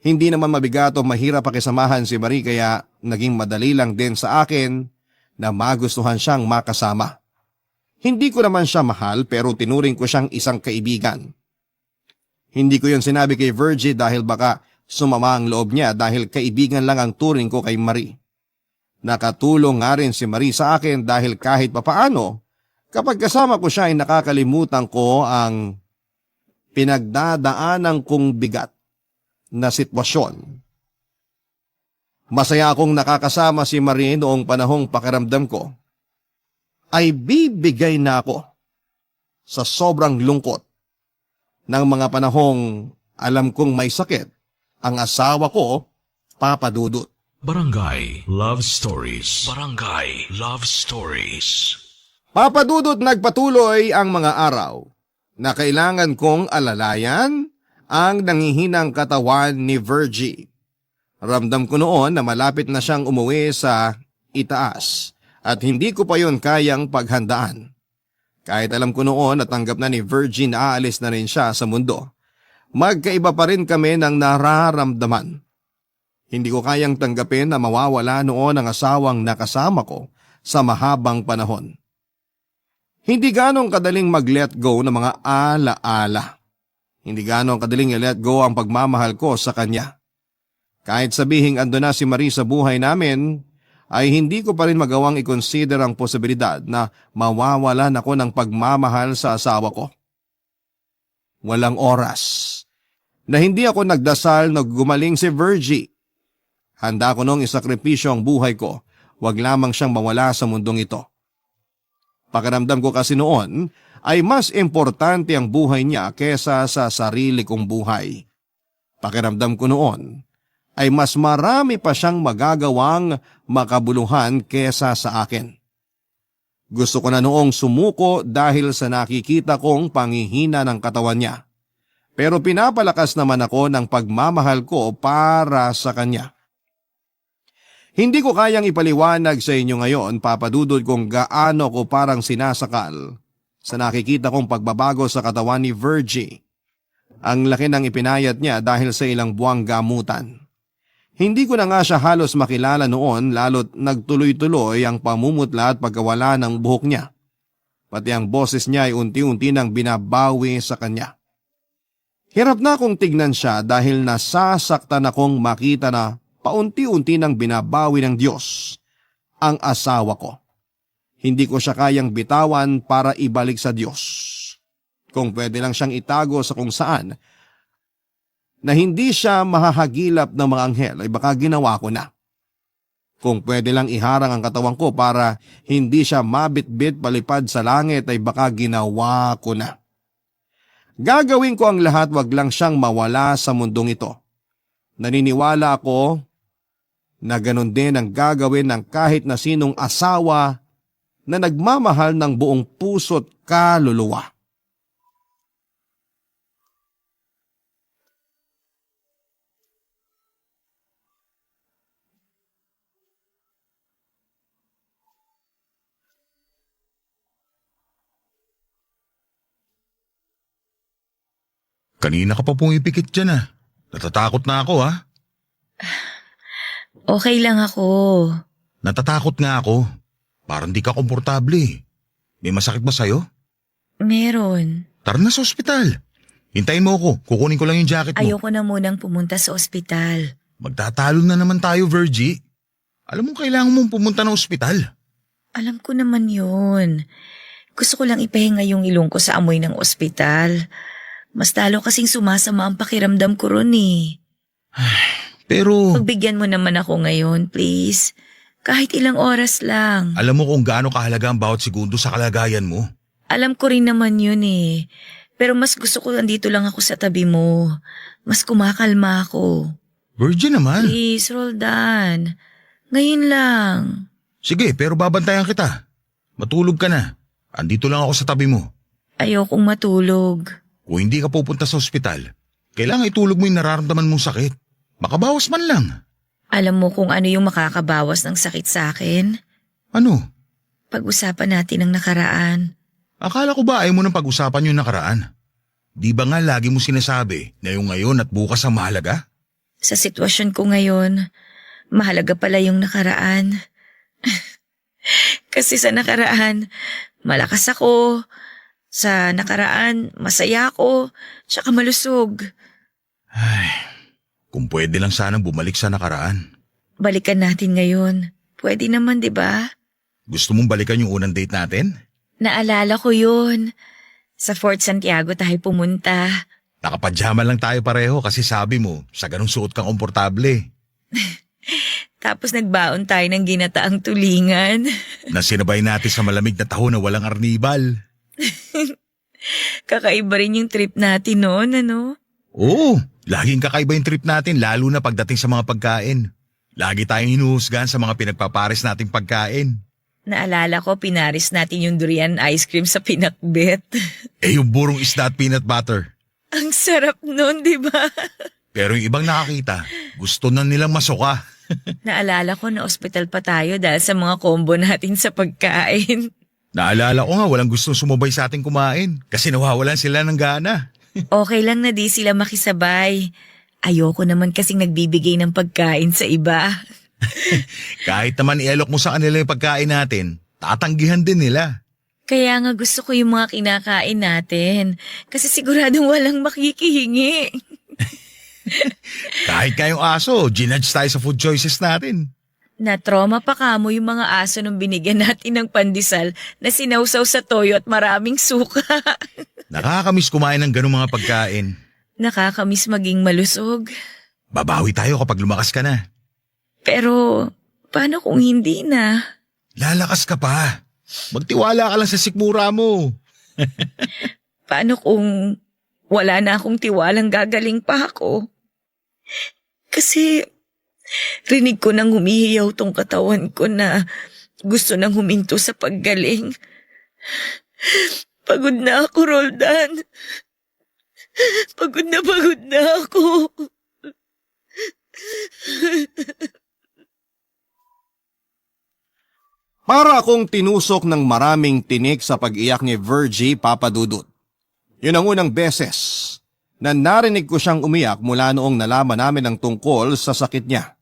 Hindi naman mabigat o mahirap pakisamahan si Marie kaya naging madali lang din sa akin na magustuhan siyang makasama. Hindi ko naman siya mahal pero tinuring ko siyang isang kaibigan. Hindi ko yon sinabi kay Virgie dahil baka sumama ang loob niya dahil kaibigan lang ang turing ko kay Marie. Nakatulong nga rin si Marie sa akin dahil kahit papaano, kapag kasama ko siya ay nakakalimutan ko ang pinagdadaanan kong bigat na sitwasyon. Masaya akong nakakasama si Marie noong panahong pakiramdam ko ay bibigay na ako sa sobrang lungkot ng mga panahong alam kong may sakit ang asawa ko, Papa Dudut. Barangay Love Stories. Barangay Love Stories. Papa Dudut, nagpatuloy ang mga araw na kailangan kong alalayan ang nangihinang katawan ni Virgie. Ramdam ko noon na malapit na siyang umuwi sa itaas at hindi ko pa yon kayang paghandaan. Kahit alam ko noon at tanggap na ni Virgie na aalis na rin siya sa mundo, magkaiba pa rin kami ng nararamdaman. Hindi ko kayang tanggapin na mawawala noon ang asawang nakasama ko sa mahabang panahon. Hindi ganong kadaling mag-let go ng mga ala-ala. Hindi ganong kadaling i-let go ang pagmamahal ko sa kanya. Kahit sabihing ando na si Marie sa buhay namin, ay hindi ko pa rin magawang i-consider ang posibilidad na mawawalan ako ng pagmamahal sa asawa ko. Walang oras na hindi ako nagdasal na gumaling si Virgie. Handa ko nung isakripisyo ang buhay ko, wag lamang siyang mawala sa mundong ito. Pakiramdam ko kasi noon ay mas importante ang buhay niya kesa sa sarili kong buhay. Pakiramdam ko noon ay mas marami pa siyang magagawang makabuluhan kesa sa akin. Gusto ko na noong sumuko dahil sa nakikita kong panghihina ng katawan niya. Pero pinapalakas naman ako ng pagmamahal ko para sa kanya. Hindi ko kayang ipaliwanag sa inyo ngayon, Papa Dudut, kung gaano ko parang sinasakal sa nakikita kong pagbabago sa katawan ni Virgie. Ang laki ng ipinayat niya dahil sa ilang buwang gamutan. Hindi ko na nga siya halos makilala noon lalo't nagtuloy-tuloy ang pamumutla at pagkawala ng buhok niya. Pati ang boses niya ay unti-unti nang binabawi sa kanya. Hirap na akong tignan siya dahil nasasaktan akong makita na paunti-unti nang binabawi ng Diyos ang asawa ko. Hindi ko siya kayang bitawan para ibalik sa Diyos. Kung pwede lang siyang itago sa kung saan na hindi siya mahahagilap ng mga anghel ay baka ginawa ko na. Kung pwede lang iharang ang katawan ko para hindi siya mabitbit palipad sa langit ay baka ginawa ko na. Gagawin ko ang lahat, wag lang siyang mawala sa mundong ito. Naniniwala ako na ganun din ang gagawin ng kahit na sinong asawa na nagmamahal ng buong puso't kaluluwa. Kanina ka pa pumipikit dyan ah. Natatakot na ako ah. Okay lang ako. Natatakot nga ako. Parang di ka komportable. May masakit ba sa'yo? Meron. Tara na sa ospital. Hintayin mo ako. Kukunin ko lang yung jacket mo. Ayoko na munang pumunta sa ospital. Magtatalo na naman tayo, Virgie. Alam mo kailangan mong pumunta ng ospital. Alam ko naman yun. Gusto ko lang ipahinga yung ilong ko sa amoy ng ospital. Mas lalo kasing sumasama ang pakiramdam ko ron eh. Pero Pagbigyan mo naman ako ngayon, please. Kahit ilang oras lang. alam mo kung gaano kahalaga ang bawat segundo sa kalagayan mo. Alam ko rin naman yun eh. Pero mas gusto ko nandito lang ako sa tabi mo. Mas kumakalma ako. Virgie naman. Please, Roldan. Ngayon lang. Sige, pero babantayan kita. Matulog ka na. Andito lang ako sa tabi mo. Ayokong matulog. Kung hindi ka pupunta sa ospital, kailangan itulog mo yung nararamdaman mong sakit. Makabawas man lang. Alam mo kung ano yung makakabawas ng sakit sa akin? Ano? Pag-usapan natin ang nakaraan. Akala ko ba ayaw mo nang pag-usapan yung nakaraan? Di ba nga lagi mo sinasabi na yung ngayon at bukas ang mahalaga? Sa sitwasyon ko ngayon, mahalaga pala yung nakaraan. Kasi sa nakaraan, malakas ako. Sa nakaraan, masaya ako, tsaka malusog. Kung pwede lang sanang bumalik sa nakaraan. Balikan natin ngayon. Pwede naman, di ba? Gusto mong balikan yung unang date natin? Naalala ko yun. Sa Fort Santiago tayo pumunta. Nakapajama lang tayo pareho kasi sabi mo, sa ganung suot kang komportable. Tapos nagbaon tayo ng ginataang tulingan. Nasinabay natin sa malamig na taho na walang arnibal. Kakaiba rin yung trip natin noon, ano? Oo, laging kakaiba yung trip natin lalo na pagdating sa mga pagkain. Lagi tayong hinuhusgahan sa mga pinagpapares nating pagkain. Naalala ko, pinaris natin yung durian ice cream sa pinakbet. Yung burong isda at peanut butter. Ang sarap nun, di ba? Pero yung ibang nakakita, gusto na nilang masuka. Naalala ko na ospital pa tayo dahil sa mga combo natin sa pagkain. Naalala ko nga walang gustong sumabay sa ating kumain kasi nawawalan sila ng gana. Okay lang na di sila makisabay. Ayoko naman kasing nagbibigay ng pagkain sa iba. Kahit naman ialok mo sa kanila yung pagkain natin, tatanggihan din nila. Kaya nga gusto ko yung mga kinakain natin. Kasi siguradong walang makikihingi. Kahit kayong aso, ginudge tayo sa food choices natin. Na-trauma pa kamo yung mga aso nung binigyan natin ng pandesal na sinawsaw sa toyo at maraming suka. Nakakamiss kumain ng ganung mga pagkain. Nakakamiss maging malusog. Babawi tayo kapag lumakas ka na. Pero paano kung hindi na? Lalakas ka pa. Magtiwala ka lang sa sikmura mo. Paano kung wala na akong tiwalang gagaling pa ako? Kasi rinig ko nang humihiyaw tong katawan ko na gusto nang huminto sa paggaling. Pagod na ako, Roldan. Pagod na ako. Para akong tinusok ng maraming tinik sa pag-iyak ni Virgie Papadudut. Yun ang unang beses na narinig ko siyang umiyak mula noong nalaman namin ang tungkol sa sakit niya.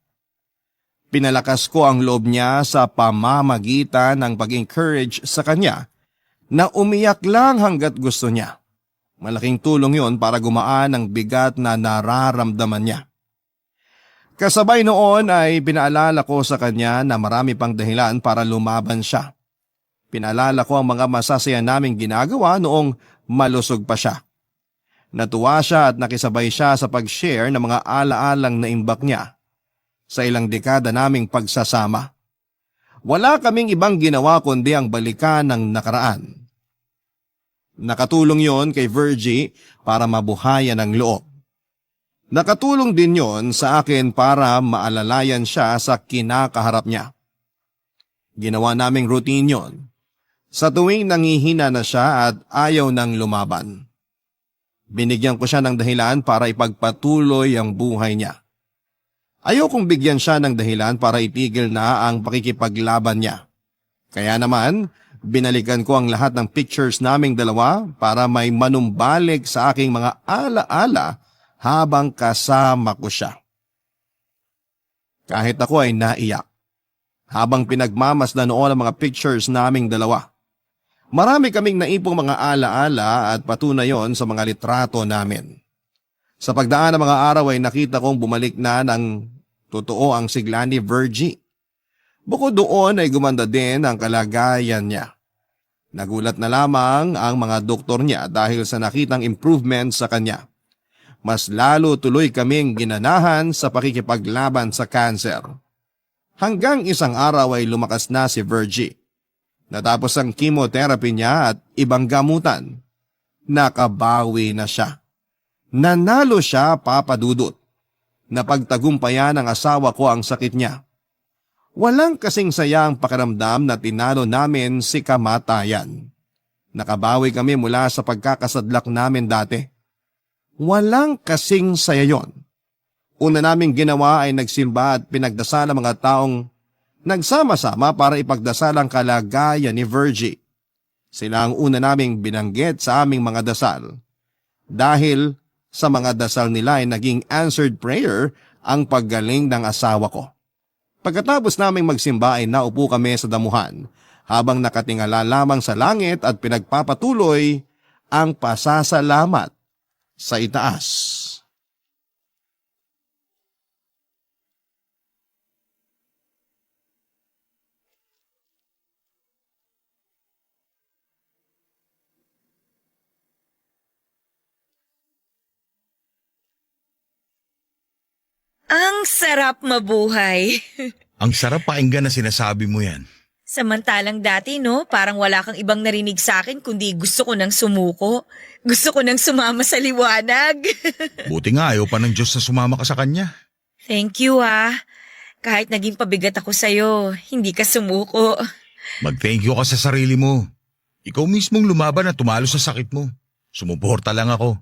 Pinalakas ko ang loob niya sa pamamagitan ng pag-encourage sa kanya na umiyak lang hanggat gusto niya. Malaking tulong yon para gumaan ang bigat na nararamdaman niya. Kasabay noon ay pinaalala ko sa kanya na marami pang dahilan para lumaban siya. Pinaalala ko ang mga masasaya naming ginagawa noong malusog pa siya. Natuwa siya at nakisabay siya sa pag-share ng mga alaalang naimbak niya sa ilang dekada naming pagsasama. Wala kaming ibang ginawa kundi ang balikan ng nakaraan. Nakatulong yon kay Virgie para mabuhayan ang loob. Nakatulong din yon sa akin para maalalayan siya sa kinakaharap niya. Ginawa naming routine yon sa tuwing nangihina na siya at ayaw nang lumaban. Binigyan ko siya ng dahilan para ipagpatuloy ang buhay niya. Ayokong bigyan siya ng dahilan para itigil na ang pakikipaglaban niya. Kaya naman, Binalikan ko ang lahat ng pictures naming dalawa para may manumbalik sa aking mga alaala habang kasama ko siya. Kahit ako ay naiyak habang pinagmamasdan noon ang mga pictures naming dalawa. Marami kaming naipong mga alaala at patunay yon sa mga litrato namin. Sa pagdaan ng mga araw ay nakita kong bumalik na ng totoo ang sigla ni Virgie. Bukod doon ay gumanda din ang kalagayan niya. Nagulat na lamang ang mga doktor niya dahil sa nakitang improvement sa kanya. Mas lalo tuloy kaming ginanahan sa pakikipaglaban sa cancer. Hanggang isang araw ay lumakas na si Virgie. Natapos ang chemotherapy niya at ibang gamutan. Nakabawi na siya. Nanalo siya, Papa Dudut. Napagtagumpayan ng asawa ko ang sakit niya. Walang kasing saya ang pakiramdam na tinalo namin si kamatayan. Nakabawi kami mula sa pagkakasadlak namin dati. Walang kasing saya yon. Una naming ginawa ay nagsimba at pinagdasal ang mga taong nagsama-sama para ipagdasal ang kalagayan ni Virgie. Sila ang una naming binanggit sa aming mga dasal. Dahil sa mga dasal nila ay naging answered prayer ang paggaling ng asawa ko. Pagkatapos naming magsimba ay naupo kami sa damuhan habang nakatingala lamang sa langit at pinagpapatuloy ang pasasalamat sa itaas. Ang sarap mabuhay. Ang sarap pakinggan na sinasabi mo yan. Samantalang dati, no, parang wala kang ibang narinig sa akin kundi gusto ko nang sumuko. Gusto ko nang sumama sa liwanag. Buti nga ayaw pa ng Diyos na sumama ka sa kanya. Thank you, ah. Kahit naging pabigat ako sa'yo, hindi ka sumuko. Mag-thank you ka sa sarili mo. Ikaw mismong lumaban at tumalo sa sakit mo. Sumuporta lang ako.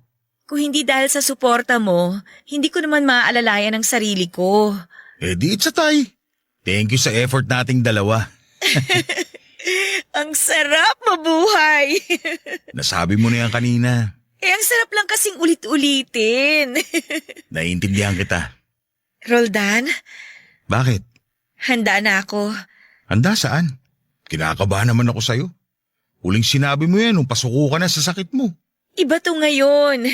Kung hindi dahil sa suporta mo, hindi ko naman maaalalayan ang sarili ko. Eh di it's a tie. Thank you sa effort nating dalawa. Ang sarap mabuhay. Nasabi mo na yan kanina. Ang sarap lang kasing ulit-ulitin. Naiintindihan kita. Roldan, Bakit? handa na ako. Handa saan? Kinakabahan naman ako sa'yo. Huling sinabi mo yan nung pasuko ka na sa sakit mo. Iba to ngayon.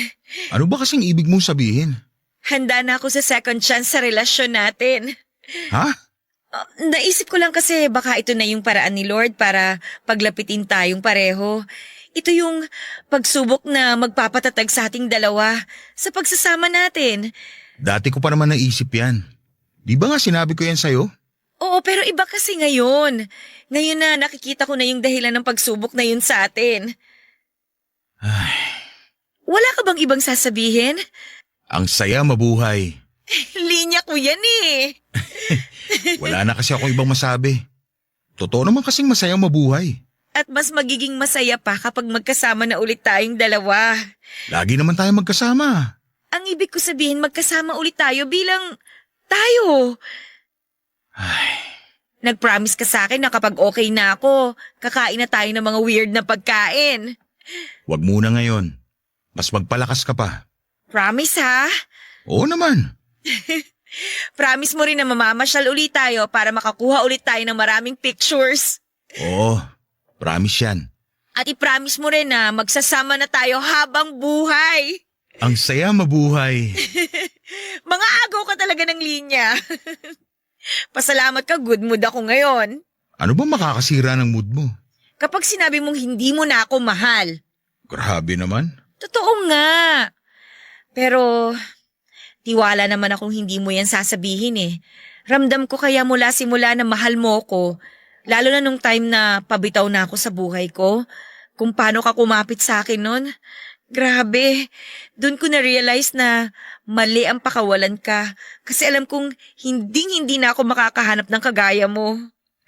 Ano ba kasing ibig mong sabihin? Handa na ako sa second chance sa relasyon natin. Ha? Naisip ko lang kasi baka ito na yung paraan ni Lord para paglapitin tayong pareho. Ito yung pagsubok na magpapatatag sa ating dalawa sa pagsasama natin. Dati ko pa naman naisip yan. Di ba nga sinabi ko yan sa'yo? Oo, pero iba kasi ngayon. Ngayon na nakikita ko na yung dahilan ng pagsubok na yun sa atin. Ay, Wala ka bang ibang sasabihin? ang saya mabuhay. Linya ko yan eh. Wala na kasi akong ibang masabi. Totoo naman kasing masaya mabuhay. At mas magiging masaya pa kapag magkasama na ulit tayong dalawa. Lagi naman tayo magkasama. Ang ibig ko sabihin magkasama ulit tayo bilang tayo. Ay, Nag-promise ka sa akin na kapag okay na ako, kakain na tayo ng mga weird na pagkain. wag muna ngayon. Mas magpalakas ka pa. Promise ha? Oo naman. Promise mo rin na mamamasyal ulit tayo para makakuha ulit tayo ng maraming pictures. Oo, promise yan. At i-promise mo rin na magsasama na tayo habang buhay. Ang saya mabuhay. Mga agaw ka talaga ng linya. Pasalamat ka, good mood ako ngayon. Ano ba makakasira ng mood mo? Kapag sinabi mong hindi mo na ako mahal. Grabe naman. Totoo nga. Pero tiwala naman akong hindi mo yan sasabihin eh. Ramdam ko kaya mula simula na mahal mo ko, lalo na nung time na pabitaw na ako sa buhay ko, kung paano ka kumapit sa akin nun. Grabe, doon ko na-realize na mali ang pakawalan ka kasi alam kong hindi na ako makakahanap ng kagaya mo.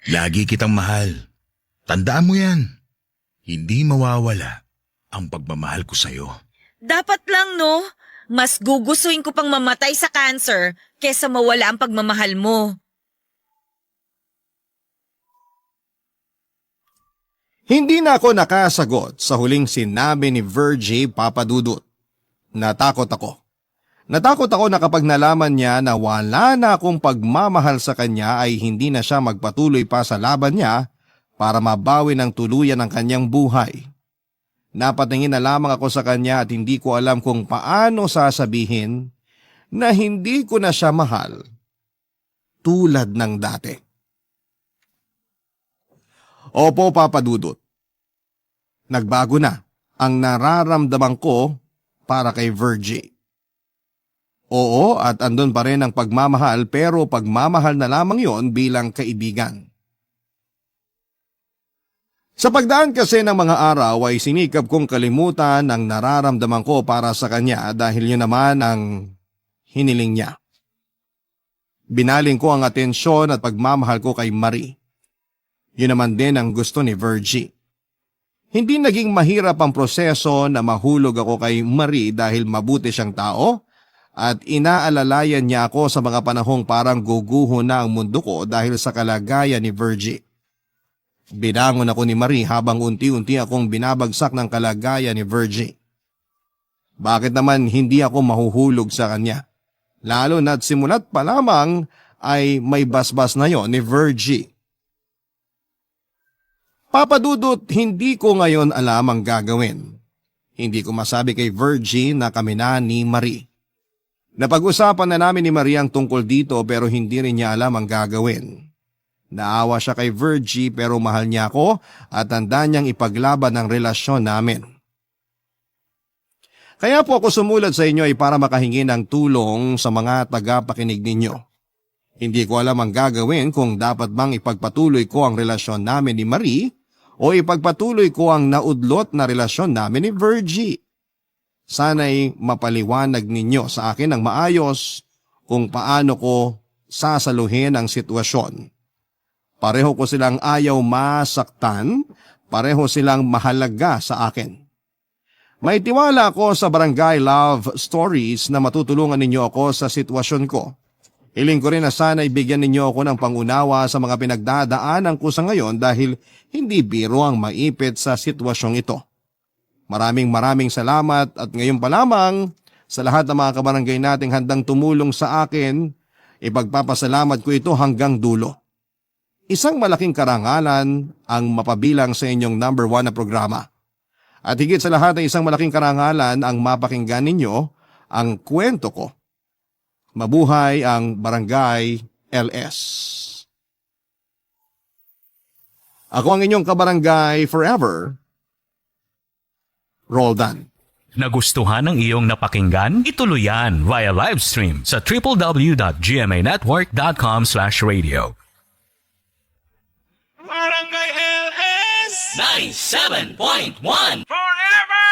Lagi kitang mahal. Tandaan mo yan. Hindi mawawala ang pagmamahal ko sa'yo. Dapat lang no, mas gugustuhin ko pang mamatay sa cancer kesa mawala ang pagmamahal mo. Hindi na ako nakasagot sa huling sinabi ni Virgie, Papa Dudut. Natakot ako. Natakot ako na kapag nalaman niya na wala na akong pagmamahal sa kanya ay hindi na siya magpatuloy pa sa laban niya para mabawi ng tuluyan ang kanyang buhay. Napatingin na lamang ako sa kanya at hindi ko alam kung paano sasabihin na hindi ko na siya mahal tulad ng dati. Opo, Papa Dudut. Nagbago na ang nararamdaman ko para kay Virgie. Oo, at andun pa rin ang pagmamahal pero pagmamahal na lamang yon bilang kaibigan. Sa pagdaan kasi ng mga araw ay sinikap kong kalimutan ang nararamdaman ko para sa kanya dahil yun naman ang hiniling niya. Binaling ko ang atensyon at pagmamahal ko kay Marie. Yun naman din ang gusto ni Virgie. Hindi naging mahirap ang proseso na mahulog ako kay Marie dahil mabuti siyang tao at inaalalayan niya ako sa mga panahong parang guguho na ang mundo ko dahil sa kalagayan ni Virgie. Binangon ako ni Marie habang unti-unti akong binabagsak ng kalagayan ni Virgie. Bakit naman hindi ako mahuhulog sa kanya? Lalo na't simulat pa lamang ay may basbas na yon ni Virgie. Papa Dudut, hindi ko ngayon alam ang gagawin. Hindi ko masabi kay Virgie na kami na ni Marie. Napag-usapan na namin ni Marie ang tungkol dito pero hindi rin niya alam ang gagawin. Naawa siya kay Virgie pero mahal niya ako at handa niyang ipaglaban ang relasyon namin. Kaya po ako sumulat sa inyo ay para makahingi ng tulong sa mga tagapakinig ninyo. Hindi ko alam ang gagawin kung dapat bang ipagpatuloy ko ang relasyon namin ni Marie o ipagpatuloy ko ang naudlot na relasyon namin ni Virgie. Sana'y mapaliwanag ninyo sa akin ng maayos kung paano ko sasaluhin ang sitwasyon. Pareho ko silang ayaw masaktan, pareho silang mahalaga sa akin. May tiwala ako sa Barangay Love Stories na matutulungan ninyo ako sa sitwasyon ko. Hiling ko rin na sana ibigyan ninyo ako ng pangunawa sa mga pinagdadaanan ko sa ngayon dahil hindi biro ang maipit sa sitwasyong ito. Maraming salamat at ngayon pa lamang sa lahat ng mga kabarangay nating handang tumulong sa akin, ipagpapasalamat ko ito hanggang dulo. Isang malaking karangalan ang mapabilang sa inyong number 1 na programa. At higit sa lahat ay isang malaking karangalan ang mapakinggan ninyo ang kwento ko. Mabuhay ang Barangay LS. Ako ang inyong kabarangay forever, Roldan. Nagustuhan ng iyong napakinggan? Ituloy yan via live stream sa www.gmanetwork.com/radio. Barangay LS 97.1 Forever!